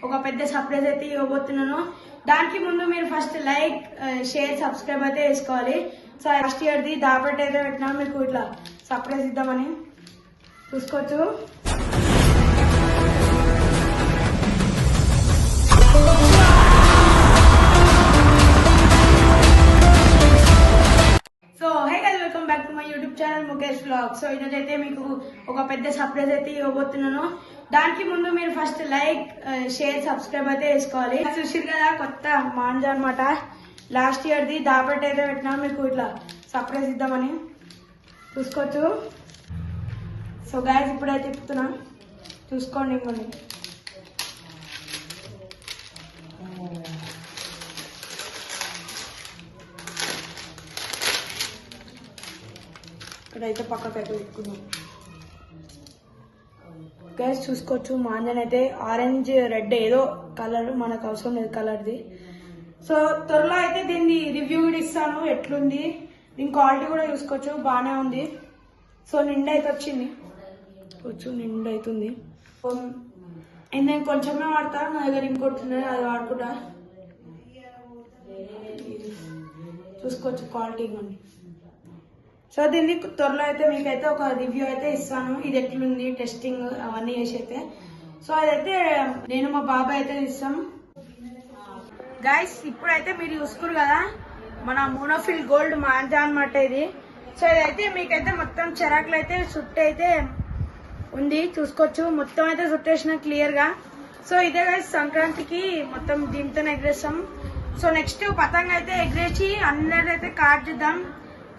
ఒక పెద్ద సర్ప్రైజ్ అయితే ఇవ్వబోతున్నాను. దానికి ముందు మీరు ఫస్ట్ లైక్ షేర్ సబ్స్క్రైబ్ అయితే వేసుకోవాలి. సో లాస్ట్ ఇయర్ది దాపట్ అయితే పెట్టినా మీకు ఇట్లా సర్ప్రైజ్ ఇద్దామని చూసుకోవచ్చు. So hey guys, welcome back to my YouTube channel Mukesh vlog. So ఈరోజు అయితే మీకు ఒక పెద్ద సర్ప్రైజ్ అయితే ఇవ్వబోతున్నాను. దానికి ముందు మీరు ఫస్ట్ లైక్ షేర్ సబ్స్క్రైబ్ అయితే వేసుకోవాలి. చూసారు కదా, కొత్త మాంజా అనమాట. లాస్ట్ ఇయర్ది దాపట్ అయితే పెట్టినా మీకు ఇట్లా సర్ప్రైజ్ ఇద్దామని చూసుకోవచ్చు. సో గైస్ ఇప్పుడైతే చెప్తున్నా, చూసుకోండి. ఇంకొన్ని ఇక్కడైతే పక్కకైతే పెట్టుకున్నాం. గైస్ చూసుకోవచ్చు, మాంజన్ అయితే ఆరెంజ్ రెడ్ ఏదో కలర్, మనకు అవసరం లేదు కలర్ది. సో త్వరలో అయితే దీన్ని రివ్యూ కూడా ఇస్తాను ఎట్లుంది. దీని క్వాలిటీ కూడా చూసుకోవచ్చు, బాగానే ఉంది. సో నిండు అయితే వచ్చింది, నిండు అవుతుంది. నేను కొంచెమే వాడతా, నా దగ్గర ఇంకోటి ఉన్నది, అది వాడుకుంటా. చూసుకోవచ్చు క్వాలిటీ ఇవ్వండి. సో దీన్ని త్వరలో అయితే మీకైతే ఒక రివ్యూ అయితే ఇస్తాను, ఇది ఎట్లుంది టెస్టింగ్ అవన్నీ చేసి అయితే. సో అదైతే నేను మా బాబాయ్ అయితే ఇస్తాం. గైస్ ఇప్పుడైతే మీరు చూసుకురు కదా, మన మోనోఫిల్ గోల్డ్ మాంజా అనమాట ఇది. సో ఇదైతే మీకైతే మొత్తం చెరాకులు అయితే చుట్టూ అయితే ఉంది, చూసుకోవచ్చు. మొత్తం అయితే చుట్టేసిన క్లియర్ గా. సో ఇదే గైస్ సంక్రాంతికి మొత్తం దీంతోనే ఎగరేస్తాం. సో నెక్స్ట్ పతంగ అయితే ఎగరేసి అందరైతే కార్డ్ చేద్దాం.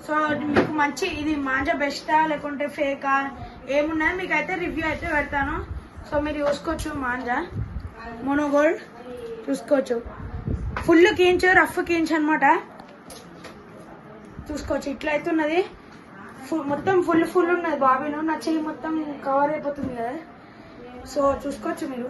సో మీకు మంచి ఇది మాంజా బెస్టా లేకుంటే ఫేకా ఏమున్నాయి మీకైతే రివ్యూ అయితే పెడతాను. సో మీరు చూసుకోవచ్చు, మాంజా మోనో గోల్డ్ చూసుకోవచ్చు. ఫుల్ కీంచ్, రఫ్ కీంచ్ అనమాట. చూసుకోవచ్చు ఇట్లా అయితే ఉన్నది, మొత్తం ఫుల్ ఉన్నది. బాబీను నా చెయ్యి మొత్తం కవర్ అయిపోతుంది కదా. సో చూసుకోవచ్చు మీరు.